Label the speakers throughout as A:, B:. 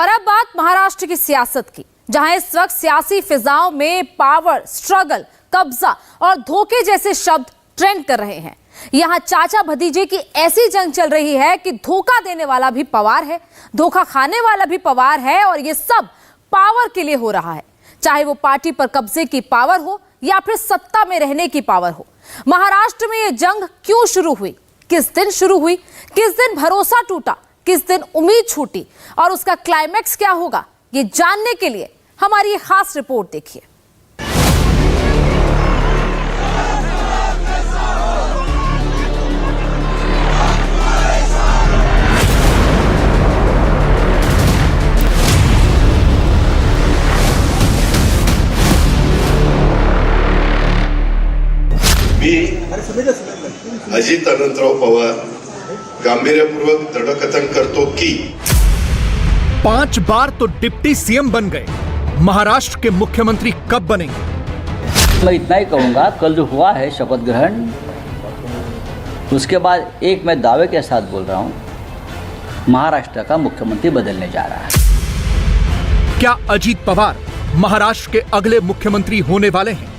A: और अब बात महाराष्ट्र की सियासत की, जहां इस वक्त सियासी फिजाओं में पावर, स्ट्रगल, कब्जा और धोखे जैसे शब्द ट्रेंड कर रहे हैं। यहां चाचा भतीजे की ऐसी जंग चल रही है कि धोखा देने वाला भी पवार है, धोखा खाने वाला भी पवार है, और ये सब पावर के लिए हो रहा है, चाहे वो पार्टी पर कब्जे की पावर हो या फिर सत्ता में रहने की पावर हो। महाराष्ट्र में ये जंग क्यों शुरू हुई, किस दिन शुरू हुई, किस दिन भरोसा टूटा, किस दिन उम्मीद छूटी और उसका क्लाइमैक्स क्या होगा, ये जानने के लिए हमारी ये खास रिपोर्ट देखिए।
B: मी अजित अनंतराव पवार गांभीर्यपूर्वक दृढकथन करतो की
C: 5 बार तो डिप्टी सीएम बन गए, महाराष्ट्र के मुख्यमंत्री कब बनेंगे?
D: मैं इतना ही कहूंगा, कल जो हुआ है शपथ ग्रहण, उसके बाद एक मैं दावे के साथ बोल रहा हूं, महाराष्ट्र का मुख्यमंत्री बदलने जा रहा है।
C: क्या अजित पवार महाराष्ट्र के अगले मुख्यमंत्री होने वाले हैं?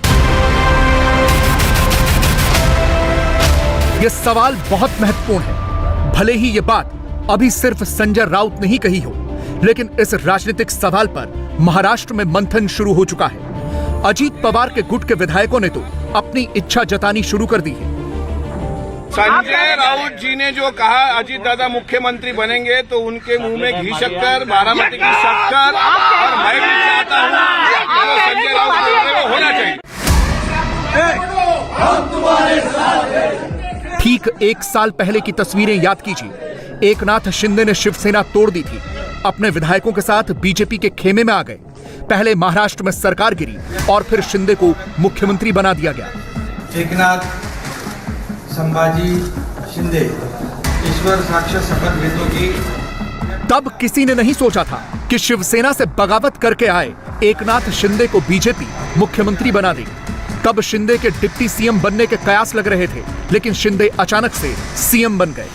C: यह सवाल बहुत महत्वपूर्ण है। भले ही यह बात अभी सिर्फ संजय राउत ने ही कही हो, लेकिन इस राजनीतिक सवाल पर महाराष्ट्र में मंथन शुरू हो चुका है। अजित पवार के गुट के विधायकों ने तो अपनी इच्छा जतानी शुरू कर दी है।
E: संजय राउत जी ने जो कहा अजित दादा मुख्यमंत्री बनेंगे, तो उनके मुंह में घी शक्कर, बारामती की शक्कर, और मैं भी चाहता हूं तो संजय राउत को होना चाहिए।
C: ठीक 1 साल पहले की तस्वीरें याद कीजिए। एकनाथ शिंदे ने शिवसेना तोड़ दी थी, अपने विधायकों के साथ बीजेपी के खेमे में आ गए। पहले महाराष्ट्र में सरकार गिरी और फिर शिंदे को मुख्यमंत्री बना दिया गया।
F: एकनाथ, संभाजी, शिंदे ईश्वर साक्षात शपथ घेतो की
C: तब किसी ने नहीं सोचा था कि शिवसेना से बगावत करके आए एकनाथ शिंदे को बीजेपी मुख्यमंत्री बना देगी। तब शिंदे के डिप्टी सीएम बनने के कयास लग रहे थे, लेकिन शिंदे अचानक से सीएम बन गए।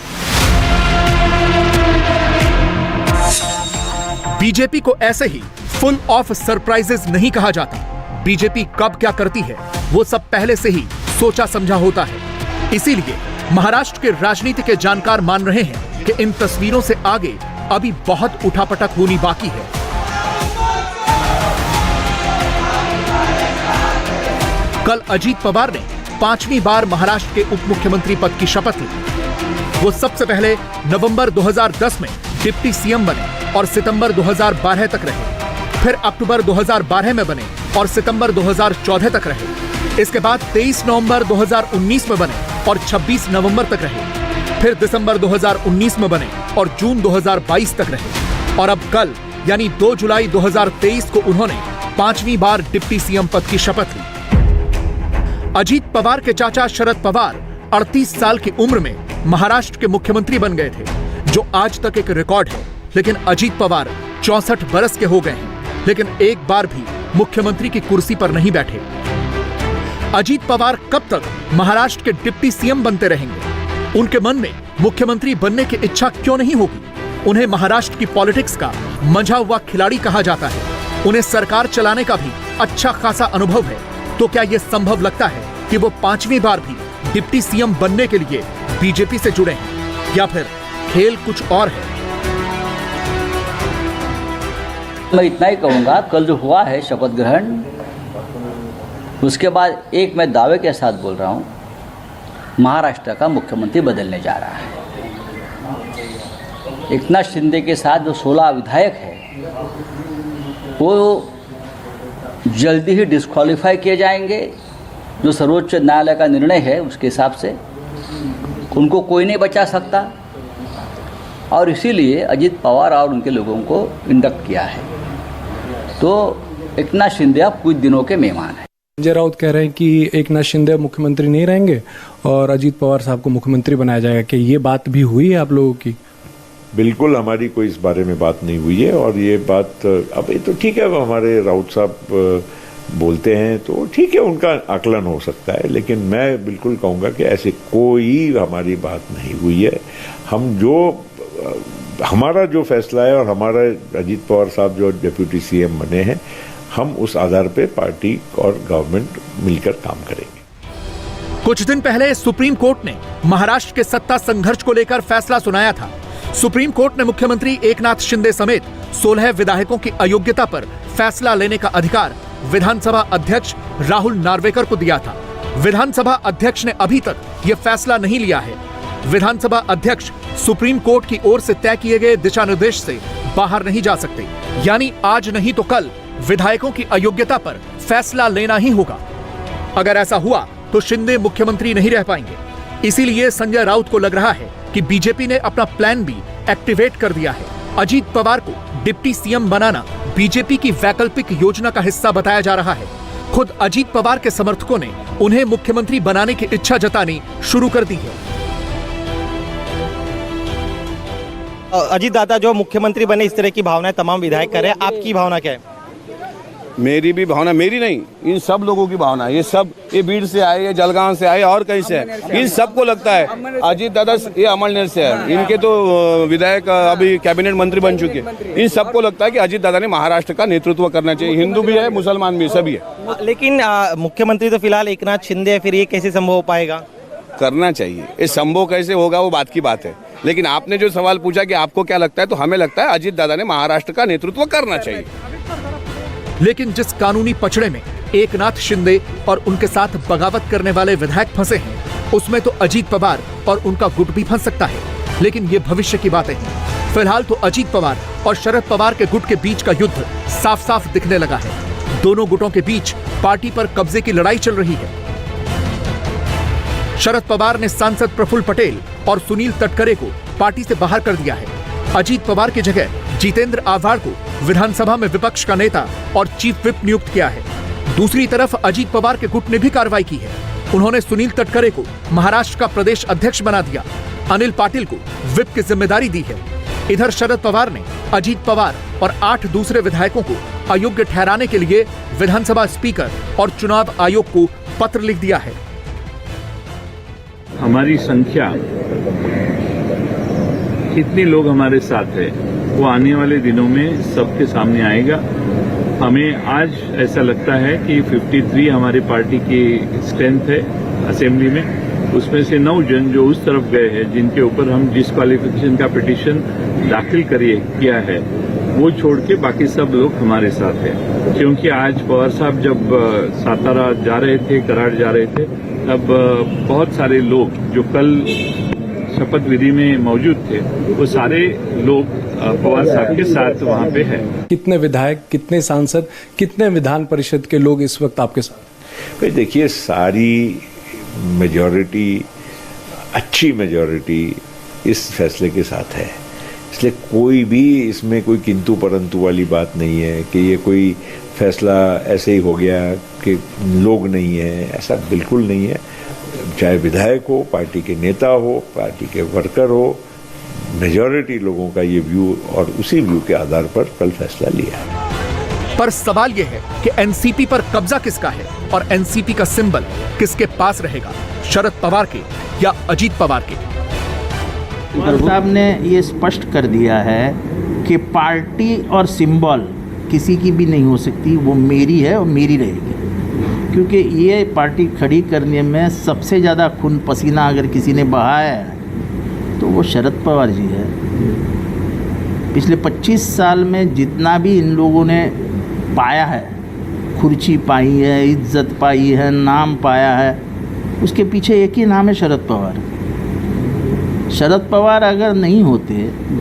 C: बीजेपी को ऐसे ही फुल ऑफ सरप्राइजेस नहीं कहा जाता। बीजेपी कब क्या करती है वो सब पहले से ही सोचा समझा होता है। इसीलिए महाराष्ट्र के राजनीति के जानकार मान रहे हैं कि इन तस्वीरों से आगे अभी बहुत उठापटक होनी बाकी है। कल अजित पवार ने 5वीं बार महाराष्ट्र के उप मुख्यमंत्री पद की शपथ ली। वो सबसे पहले नवंबर 2010 में डिप्टी सीएम बने और सितंबर 2012 तक रहे। फिर अक्टूबर 2012 में बने और सितंबर 2014 तक रहे। इसके बाद 23 नवंबर 2019 में बने और 26 नवंबर तक रहे। फिर दिसंबर 2019 में बने और जून 2022 तक रहे। और अब कल यानी 2 जुलाई 2023 को उन्होंने 5वीं बार डिप्टी सीएम पद की शपथ ली। अजित पवार के चाचा शरद पवार 38 साल की उम्र में महाराष्ट्र के मुख्यमंत्री बन गए थे, जो आज तक एक रिकॉर्ड है। लेकिन अजित पवार 64 बरस के हो गए हैं, लेकिन एक बार भी मुख्यमंत्री की कुर्सी पर नहीं बैठे। अजित पवार कब तक महाराष्ट्र के डिप्टी सीएम बनते रहेंगे? उनके मन में मुख्यमंत्री बनने की इच्छा क्यों नहीं होगी? उन्हें महाराष्ट्र की पॉलिटिक्स का मंझा हुआ खिलाड़ी कहा जाता है। उन्हें सरकार चलाने का भी अच्छा खासा अनुभव है। तो क्या यह संभव लगता है कि वो 5वीं बार भी डिप्टी सीएम बनने के लिए बीजेपी से जुड़े हैं, या फिर खेल कुछ और है?
D: मैं इतना ही कहूंगा, कल जो हुआ है शपथ ग्रहण, उसके बाद एक मैं दावे के साथ बोल रहा हूं, महाराष्ट्र का मुख्यमंत्री बदलने जा रहा है। एकनाथ शिंदे के साथ जो 16 विधायक है, वो जल्दी ही डिस्क्वालीफाई किए जाएंगे। जो सर्वोच्च न्यायालय का निर्णय है उसके हिसाब से उनको कोई नहीं बचा सकता, और इसीलिए अजित पवार और उनके लोगों को इंडक्ट किया है। तो एकनाथ शिंदे अब कुछ दिनों के मेहमान हैं।
G: संजय राउत कह रहे हैं कि एकनाथ शिंदे मुख्यमंत्री नहीं रहेंगे और अजित पवार साहब को मुख्यमंत्री बनाया जाएगा। क्या ये बात भी हुई है आप लोगों की?
H: बिल्कुल, हमारी कोई इस बारे में बात नहीं हुई है। और ये बात अब ये तो ठीक है, हमारे राउत साहब बोलते हैं तो ठीक है, उनका आकलन हो सकता है, लेकिन मैं बिल्कुल कहूँगा कि ऐसे कोई हमारी बात नहीं हुई है। हम जो हमारा जो फैसला है और हमारा अजीत पवार साहब जो डिप्टी सीएम बने हैं, हम उस आधार पे पार्टी और गवर्नमेंट मिलकर काम करेंगे।
C: कुछ दिन पहले सुप्रीम कोर्ट ने महाराष्ट्र के सत्ता संघर्ष को लेकर फैसला सुनाया था। सुप्रीम कोर्ट ने मुख्यमंत्री एकनाथ शिंदे समेत 16 विधायकों की अयोग्यता पर फैसला लेने का अधिकार विधानसभा अध्यक्ष राहुल नार्वेकर को दिया था। विधानसभा अध्यक्ष ने अभी तक यह फैसला नहीं लिया है। विधानसभा अध्यक्ष सुप्रीम कोर्ट की ओर से तय किए गए दिशा निर्देश से बाहर नहीं जा सकते, यानी आज नहीं तो कल विधायकों की अयोग्यता पर फैसला लेना ही होगा। अगर ऐसा हुआ तो शिंदे मुख्यमंत्री नहीं रह पाएंगे। इसीलिए संजय राउत को लग रहा है कि बीजेपी ने अपना प्लान बी एक्टिवेट कर दिया है। अजीत पवार को डिप्टी सीएम बनाना बीजेपी की वैकल्पिक योजना का हिस्सा बताया जा रहा है। खुद अजीत पवार के समर्थकों ने उन्हें मुख्यमंत्री बनाने की इच्छा जतानी शुरू कर दी है।
I: अजीत दादा जो मुख्यमंत्री बने, इस तरह की भावनाएं तमाम विधायक कर रहे हैं, आपकी भावना क्या है?
E: मेरी भी भावना, मेरी नहीं, इन सब लोगों की भावना है। ये सब, ये बीड़ से आए, ये जलगांव से आए और कहीं से है, इन सबको लगता है अजीत दादा, ये अमरनेर से है, इनके तो विधायक अभी कैबिनेट मंत्री बन चुके हैं। इन सबको लगता है कि अजीत दादा ने महाराष्ट्र का नेतृत्व करना चाहिए। हिंदू भी है, मुसलमान भी है, सभी है।
I: लेकिन मुख्यमंत्री तो फिलहाल एकनाथ शिंदे है, फिर ये कैसे संभव हो पाएगा?
E: करना चाहिए। ये संभव कैसे होगा वो बात की बात है, लेकिन आपने जो सवाल पूछा कि आपको क्या लगता है, तो हमें लगता है अजीत दादा ने महाराष्ट्र का नेतृत्व करना चाहिए।
C: लेकिन जिस कानूनी पचड़े में एकनाथ शिंदे और उनके साथ बगावत करने वाले विधायक फंसे हैं, उसमें तो अजीत पवार और उनका गुट भी फंस सकता है। लेकिन ये भविष्य की बातें हैं। फिलहाल तो अजीत पवार और शरद पवार के गुट के बीच का युद्ध साफ साफ दिखने लगा है। दोनों गुटों के बीच पार्टी पर कब्जे की लड़ाई चल रही है। शरद पवार ने सांसद प्रफुल्ल पटेल और सुनील तटकरे को पार्टी से बाहर कर दिया है। अजीत पवार की जगह जितेंद्र आव्हाड को विधानसभा में विपक्ष का नेता और चीफ विप नियुक्त किया है। दूसरी तरफ अजीत पवार के गुट ने भी कार्रवाई की है। उन्होंने सुनील तटकरे को महाराष्ट्र का प्रदेश अध्यक्ष बना दिया। अनिल पाटिल को विप की जिम्मेदारी दी है। इधर शरद पवार ने अजीत पवार और 8 दूसरे विधायकों को अयोग्य ठहराने के लिए विधानसभा स्पीकर और चुनाव आयोग को पत्र लिख दिया है।
J: हमारी संख्या, कितने लोग हमारे साथ है, वो आने वाले दिनों में सबके सामने आएगा। हमें आज ऐसा लगता है कि 53 हमारी पार्टी की स्ट्रेंथ है असेंबली में, उसमें से 9 जन जो उस तरफ गए हैं, जिनके ऊपर हम डिस्क्वालिफिकेशन का पिटीशन दाखिल किया है, वो छोड़ के बाकी सब लोग हमारे साथ हैं। क्योंकि आज पवार साहब जब सातारा जा रहे थे, कराड़ जा रहे थे, तब बहुत सारे लोग जो कल शपथ विधि में मौजूद थे, वो सारे लोग पवार साहब के साथ वहां पे है।
G: कितने विधायक, कितने सांसद, कितने विधान परिषद के लोग इस वक्त आपके साथ?
H: भाई देखिए, सारी मेजॉरिटी, अच्छी मेजॉरिटी इस फैसले के साथ है। इसलिए कोई भी इसमें कोई किंतु परंतु वाली बात नहीं है कि ये कोई फैसला ऐसे ही हो गया कि लोग नहीं है, ऐसा बिल्कुल नहीं है। चाहे विधायक हो, पार्टी के नेता हो, पार्टी के वर्कर हो, मेजॉरिटी लोगों का ये व्यू और उसी व्यू के आधार पर कल फैसला लिया है।
C: पर सवाल यह है कि एनसीपी पर कब्जा किसका है और एनसीपी का सिंबल किसके पास रहेगा, शरद पवार के या अजीत पवार के?
K: पवार साहब ने ये स्पष्ट कर दिया है कि पार्टी और सिंबल किसी की भी नहीं हो सकती, वो मेरी है और मेरी रहेगी। क्योंकि ये पार्टी खड़ी करने में सबसे ज़्यादा खून पसीना अगर किसी ने बहाया है तो वो शरद पवार जी है। पिछले 25 साल में जितना भी इन लोगों ने पाया है, खुर्ची पाई है, इज्जत पाई है, नाम पाया है, उसके पीछे एक ही नाम है, शरद पवार। शरद पवार अगर नहीं होते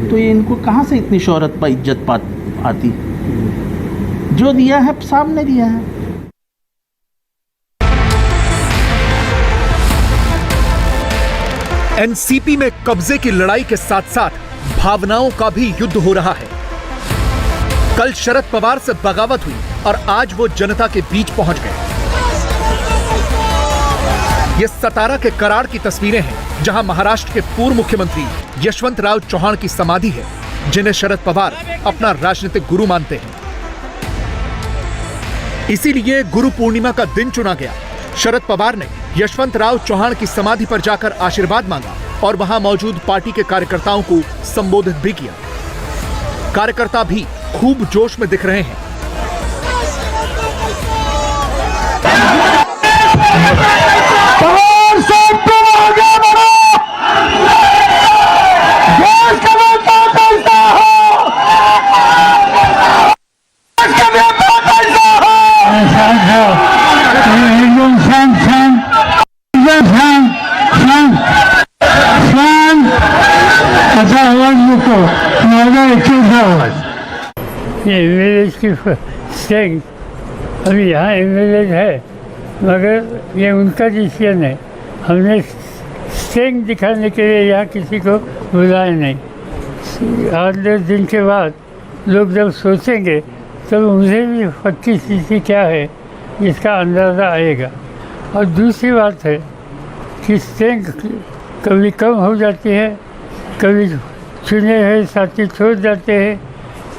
K: तो ये इनको कहाँ से इतनी शोहरत पर इज्जत आती? जो दिया है सामने दिया है।
C: एनसीपी में कब्जे की लड़ाई के साथ साथ भावनाओं का भी युद्ध हो रहा है। कल शरद पवार से बगावत हुई और आज वो जनता के बीच पहुंच गए। ये सतारा के कराड़ की तस्वीरें हैं, जहां महाराष्ट्र के पूर्व मुख्यमंत्री यशवंतराव चौहान की समाधि है, जिन्हें शरद पवार अपना राजनीतिक गुरु मानते हैं। इसीलिए गुरु पूर्णिमा का दिन चुना गया। शरद पवार ने यशवंतराव चौहान की समाधि पर जाकर आशीर्वाद मांगा और वहां मौजूद पार्टी के कार्यकर्ताओं को संबोधित भी किया। कार्यकर्ता भी खूब जोश में दिख रहे हैं।
L: ये एमएलए की स्ट्रेंथ, अभी यहाँ एमएलए है मगर ये उनका डिसीजन है। हमने स्ट्रेंथ दिखाने के लिए यहाँ किसी को बुलाया नहीं। 8-10 दिन के बाद लोग जब सोचेंगे तब मुझे भी पक्की स्थिति क्या है इसका अंदाज़ा आएगा। और दूसरी बात है कि स्ट्रेंथ कभी कम हो जाती है, कभी चुने हुए साथी छोड़ जाते हैं।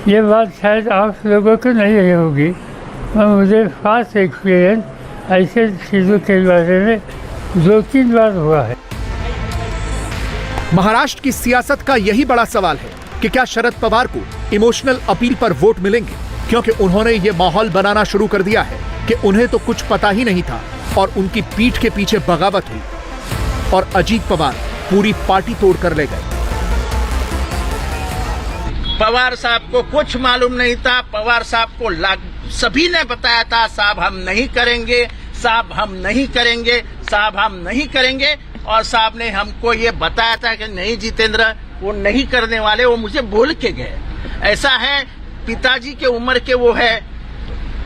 L: ये बात शायद आप लोगों को नहीं होगी, मगर मुझे खास एक्सपीरियंस ऐसे चीज़ों के बारे में 2-3 बार हुआ है।
C: महाराष्ट्र की सियासत का यही बड़ा सवाल है कि क्या शरद पवार को इमोशनल अपील पर वोट मिलेंगे, क्योंकि उन्होंने ये माहौल बनाना शुरू कर दिया है कि उन्हें तो कुछ पता ही नहीं था और उनकी पीठ के पीछे बगावत हुई और अजीत पवार पूरी पार्टी तोड़ कर ले गए।
K: पवार साहब को कुछ मालूम नहीं था। पवार साहब को सभी ने बताया था, साहब हम नहीं करेंगे, साहब हम नहीं करेंगे, साहब हम नहीं करेंगे। और साहब ने हमको ये बताया था कि नहीं जितेंद्र, वो नहीं करने वाले, वो मुझे बोल के गए। ऐसा है, पिताजी के उम्र के वो है,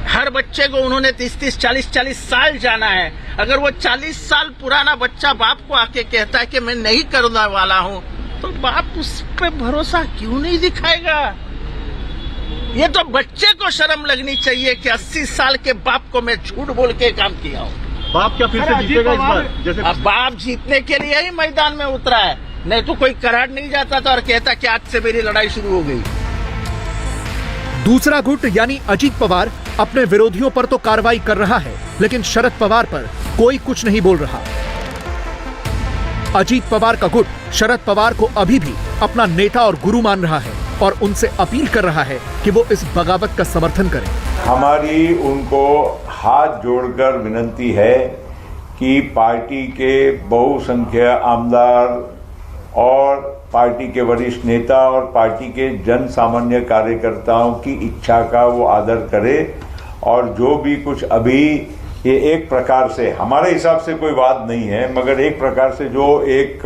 K: हर बच्चे को उन्होंने 30-30, 40-40 साल जाना है। अगर वो 40 साल पुराना बच्चा बाप को आके कहता है कि मैं नहीं करने वाला हूँ, तो बाप उस पे भरोसा क्यों नहीं दिखाएगा? ये तो बच्चे को शर्म लगनी चाहिए कि 80 साल के बाप को मैं झूठ बोल के काम किया हूँ।
E: बाप क्या फिर से जीतेगा इस बार? जैसे
K: अब बाप जीतने के लिए ही मैदान में उतरा है, नहीं तो कोई करार नहीं जाता था और कहता कि आज से मेरी लड़ाई शुरू हो गई।
C: दूसरा गुट यानी अजीत पवार अपने विरोधियों पर तो कार्रवाई कर रहा है, लेकिन शरद पवार पर कोई कुछ नहीं बोल रहा। अजीत पवार का गुट शरद पवार को अभी भी अपना नेता और गुरु मान रहा है और उनसे अपील कर रहा है कि वो इस बगावत का समर्थन करें।
H: हमारी उनको हाथ जोड़कर विनती है कि पार्टी के बहुसंख्यक आमदार और पार्टी के वरिष्ठ नेता और पार्टी के जन सामान्य कार्यकर्ताओं की इच्छा का वो आदर करे और जो भी कुछ अभी ये एक प्रकार से हमारे हिसाब से कोई बात नहीं है, मगर एक प्रकार से जो एक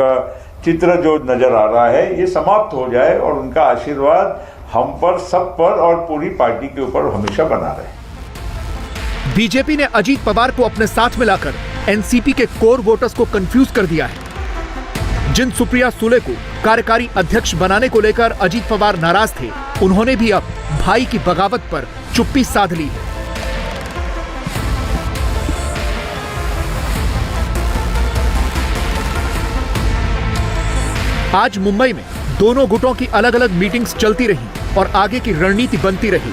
H: चित्र जो नजर आ रहा है ये समाप्त हो जाए और उनका आशीर्वाद हम पर, सब पर और पूरी पार्टी के ऊपर हमेशा बना रहे।
C: बीजेपी ने अजीत पवार को अपने साथ मिलाकर एनसीपी के कोर वोटर्स को कंफ्यूज कर दिया है। जिन सुप्रिया सुले को कार्यकारी अध्यक्ष बनाने को लेकर अजीत पवार नाराज थे, उन्होंने भी अब भाई की बगावत पर चुप्पी साध ली है। आज मुंबई में दोनों गुटों की अलग अलग मीटिंग्स चलती रही और आगे की रणनीति बनती रही।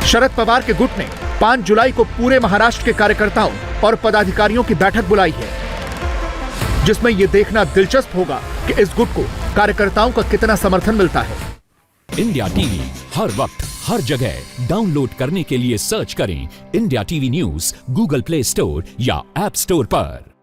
C: शरद पवार के गुट ने 5 जुलाई को पूरे महाराष्ट्र के कार्यकर्ताओं और पदाधिकारियों की बैठक बुलाई है, जिसमें यह देखना दिलचस्प होगा कि इस गुट को कार्यकर्ताओं का कितना समर्थन मिलता है।
M: इंडिया टीवी हर वक्त हर जगह डाउनलोड करने के लिए सर्च करें India TV news Google play store या ऐप स्टोर पर।